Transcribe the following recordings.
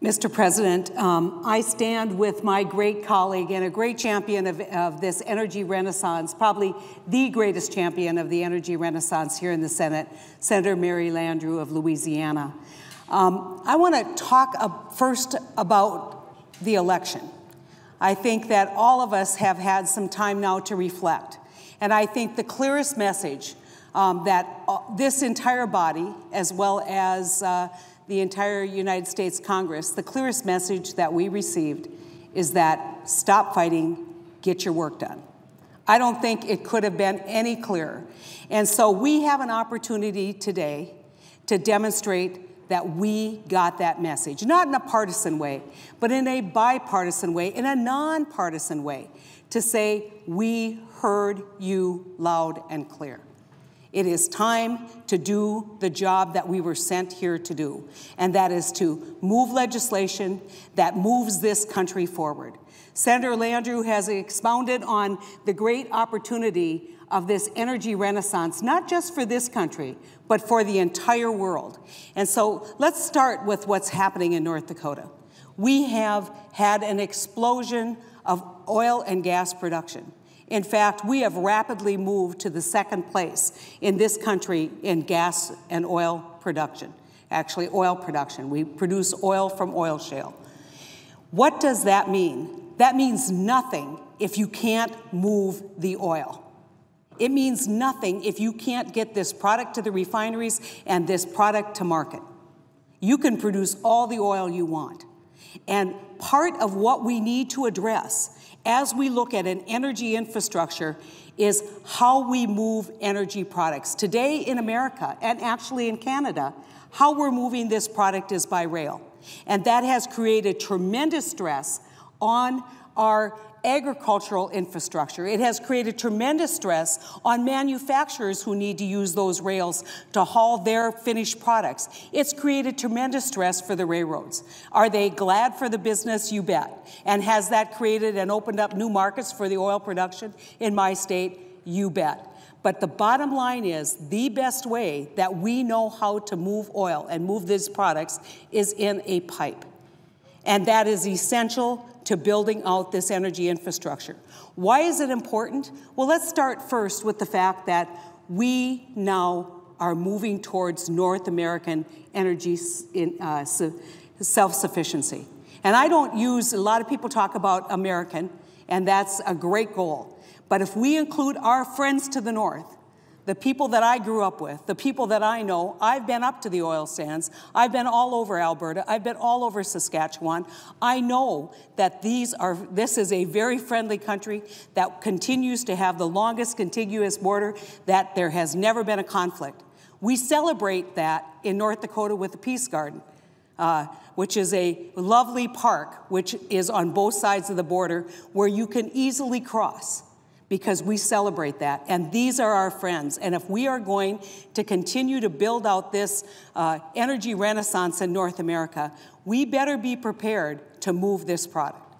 Mr. President, I stand with my great colleague and a great champion of this energy renaissance, probably the greatest champion of the energy renaissance here in the Senate, Senator Mary Landrieu of Louisiana. I want to talk first about the election. I think that all of us have had some time now to reflect. And I think the clearest message that this entire body, as well as the entire United States Congress, the clearest message that we received is that stop fighting, get your work done. I don't think it could have been any clearer. And so we have an opportunity today to demonstrate that we got that message, not in a partisan way, but in a bipartisan way, in a nonpartisan way, to say, we heard you loud and clear. It is time to do the job that we were sent here to do, and that is to move legislation that moves this country forward. Senator Landrieu has expounded on the great opportunity of this energy renaissance, not just for this country, but for the entire world. And so let's start with what's happening in North Dakota. We have had an explosion of oil and gas production. In fact, we have rapidly moved to the second place in this country in gas and oil production, actually oil production. We produce oil from oil shale. What does that mean? That means nothing if you can't move the oil. It means nothing if you can't get this product to the refineries and this product to market. You can produce all the oil you want. And part of what we need to address as we look at an energy infrastructure is how we move energy products. Today in America, and actually in Canada, how we're moving this product is by rail. And that has created tremendous stress on our agricultural infrastructure. It has created tremendous stress on manufacturers who need to use those rails to haul their finished products. It's created tremendous stress for the railroads. Are they glad for the business? You bet. And has that created and opened up new markets for the oil production in my state? You bet. But the bottom line is the best way that we know how to move oil and move these products is in a pipe. And that is essential to building out this energy infrastructure. Why is it important? Well, let's start first with the fact that we now are moving towards North American energy self-sufficiency. And I don't use, a lot of people talk about American, and that's a great goal. But if we include our friends to the north, the people that I grew up with, the people that I know, I've been up to the oil sands, I've been all over Alberta, I've been all over Saskatchewan. I know that this is a very friendly country that continues to have the longest contiguous border, that there has never been a conflict. We celebrate that in North Dakota with the Peace Garden, which is a lovely park which is on both sides of the border where you can easily cross, because we celebrate that. And these are our friends. And if we are going to continue to build out this energy renaissance in North America, we better be prepared to move this product.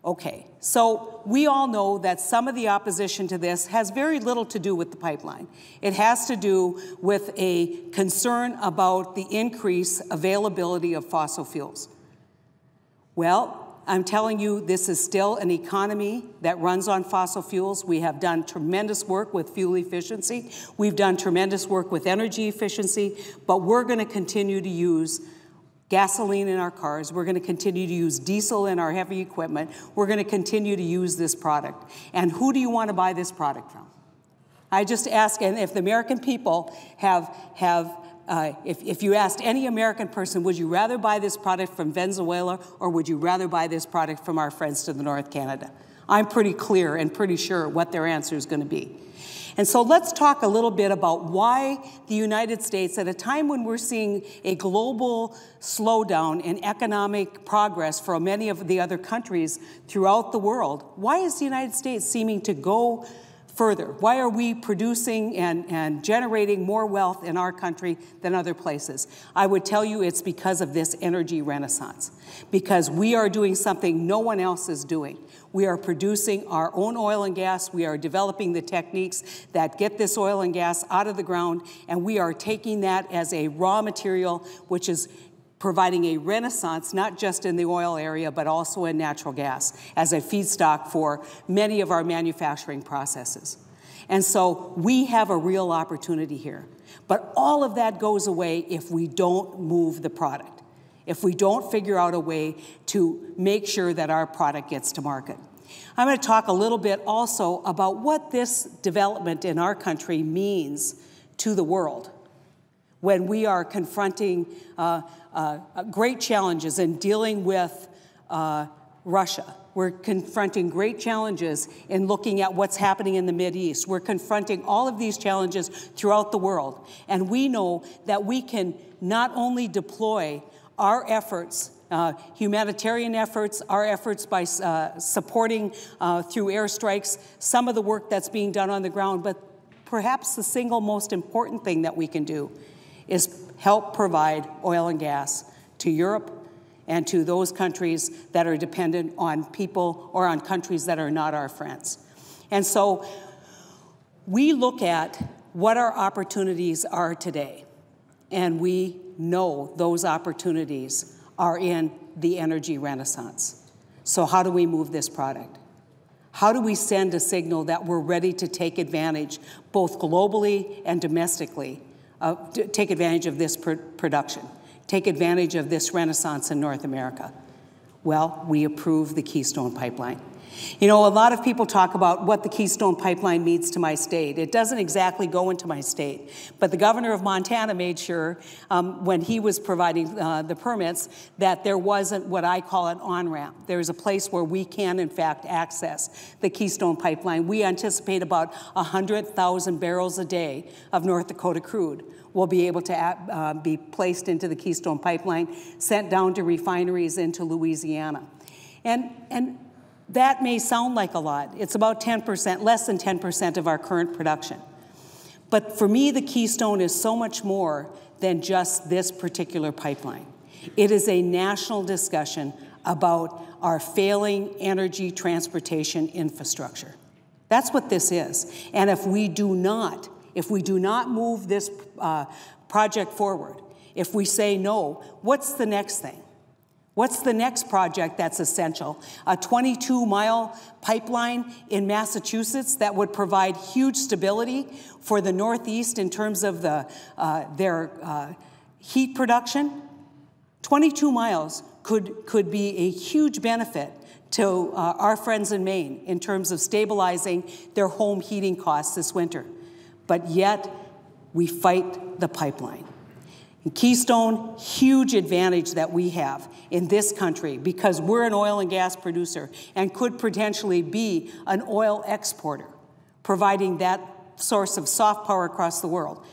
Okay, so we all know that some of the opposition to this has very little to do with the pipeline. It has to do with a concern about the increased availability of fossil fuels. Well, I'm telling you, this is still an economy that runs on fossil fuels. We have done tremendous work with fuel efficiency. We've done tremendous work with energy efficiency, but we're going to continue to use gasoline in our cars. We're going to continue to use diesel in our heavy equipment. We're going to continue to use this product. And who do you want to buy this product from? I just ask, and if the American people if you asked any American person, would you rather buy this product from Venezuela or would you rather buy this product from our friends to the north, Canada? I'm pretty clear and pretty sure what their answer is going to be. And so let's talk a little bit about why the United States, at a time when we're seeing a global slowdown in economic progress for many of the other countries throughout the world, why is the United States seeming to go further? Why are we producing and generating more wealth in our country than other places? I would tell you it's because of this energy renaissance, because we are doing something no one else is doing. We are producing our own oil and gas. We are developing the techniques that get this oil and gas out of the ground, and we are taking that as a raw material, which is providing a renaissance, not just in the oil area, but also in natural gas as a feedstock for many of our manufacturing processes. And so we have a real opportunity here. But all of that goes away if we don't move the product, if we don't figure out a way to make sure that our product gets to market. I'm going to talk a little bit also about what this development in our country means to the world when we are confronting great challenges in dealing with Russia. We're confronting great challenges in looking at what's happening in the Mideast. We're confronting all of these challenges throughout the world. And we know that we can not only deploy our efforts, humanitarian efforts, our efforts by supporting through airstrikes some of the work that's being done on the ground, but perhaps the single most important thing that we can do is help provide oil and gas to Europe and to those countries that are dependent on people or on countries that are not our friends. And so we look at what our opportunities are today, and we know those opportunities are in the energy renaissance. So how do we move this product? How do we send a signal that we're ready to take advantage, both globally and domestically, take advantage of this production? Take advantage of this renaissance in North America? Well, we approve the Keystone Pipeline. You know, a lot of people talk about what the Keystone Pipeline means to my state. It doesn't exactly go into my state, but the governor of Montana made sure when he was providing the permits that there wasn't what I call an on-ramp. There's a place where we can, in fact, access the Keystone Pipeline. We anticipate about 100,000 barrels a day of North Dakota crude will be able to be placed into the Keystone Pipeline, sent down to refineries into Louisiana. And that may sound like a lot. It's about 10%, less than 10% of our current production. But for me, the Keystone is so much more than just this particular pipeline. It is a national discussion about our failing energy transportation infrastructure. That's what this is. And if we do not move this project forward, if we say no, what's the next thing? What's the next project that's essential? A 22-mile pipeline in Massachusetts that would provide huge stability for the Northeast in terms of their heat production. 22 miles could be a huge benefit to our friends in Maine in terms of stabilizing their home heating costs this winter. But yet, we fight the pipeline. And Keystone, huge advantage that we have in this country because we're an oil and gas producer and could potentially be an oil exporter, providing that source of soft power across the world.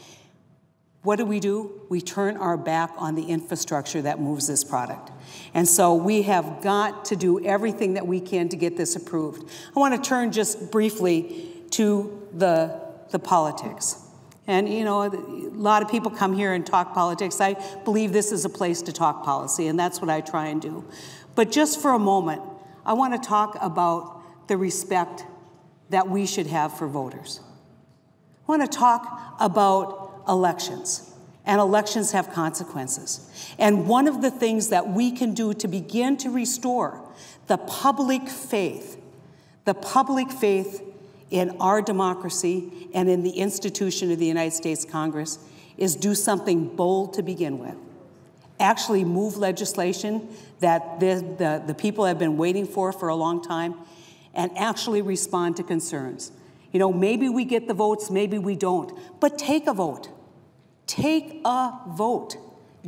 What do? We turn our back on the infrastructure that moves this product. And so we have got to do everything that we can to get this approved. I want to turn just briefly to the politics. And, you know, a lot of people come here and talk politics. I believe this is a place to talk policy, and that's what I try and do. But just for a moment, I want to talk about the respect that we should have for voters. I want to talk about elections, and elections have consequences. And one of the things that we can do to begin to restore the public faith in our democracy and in the institution of the United States Congress is do something bold to begin with. Actually move legislation that the people have been waiting for a long time and actually respond to concerns. You know, maybe we get the votes, maybe we don't, but take a vote. Take a vote.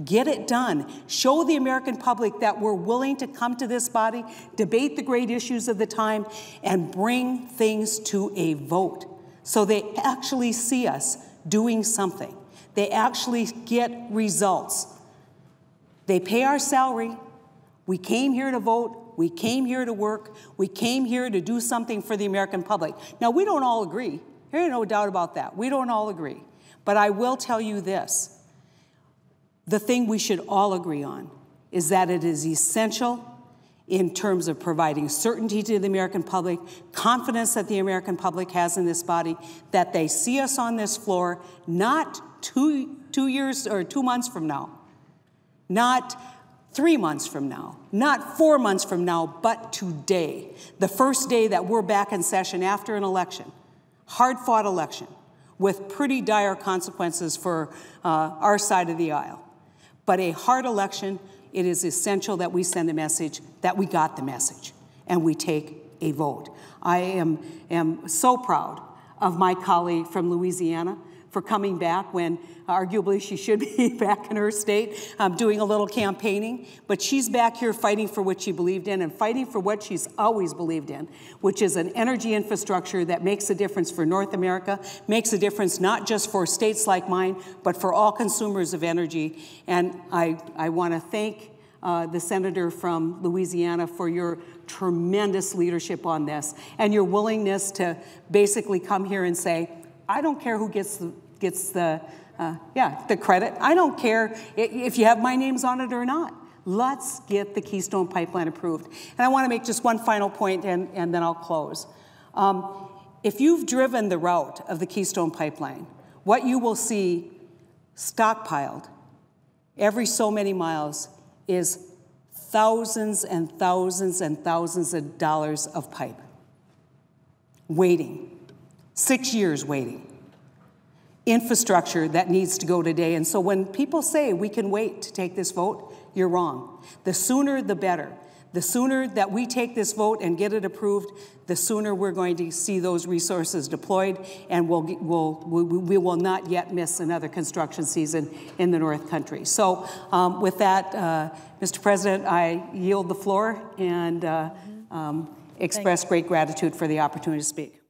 Get it done. Show the American public that we're willing to come to this body, debate the great issues of the time, and bring things to a vote so they actually see us doing something. They actually get results. They pay our salary. We came here to vote. We came here to work. We came here to do something for the American public. Now, we don't all agree. There's no doubt about that. We don't all agree. But I will tell you this. The thing we should all agree on is that it is essential in terms of providing certainty to the American public, confidence that the American public has in this body, that they see us on this floor not 2 years or 2 months from now, Not 3 months from now, not 4 months from now, but today, the first day that we're back in session after an election, hard-fought election, with pretty dire consequences for our side of the aisle. But a hard election, it is essential that we send a message that we got the message, and we take a vote. I am so proud of my colleague from Louisiana for coming back when arguably she should be back in her state doing a little campaigning. But she's back here fighting for what she believed in and fighting for what she's always believed in, which is an energy infrastructure that makes a difference for North America, makes a difference not just for states like mine, but for all consumers of energy. And I want to thank the senator from Louisiana for your tremendous leadership on this and your willingness to basically come here and say, I don't care who gets the credit. I don't care if you have my names on it or not. Let's get the Keystone Pipeline approved. And I want to make just one final point, and then I'll close. If you've driven the route of the Keystone Pipeline, what you will see stockpiled every so many miles is thousands and thousands and thousands of dollars of pipe waiting, 6 years waiting. Infrastructure that needs to go today. And so when people say we can wait to take this vote, you're wrong. The sooner the better. The sooner that we take this vote and get it approved, the sooner we're going to see those resources deployed, and we will not yet miss another construction season in the North Country. So with that, Mr. President, I yield the floor and express great gratitude for the opportunity to speak.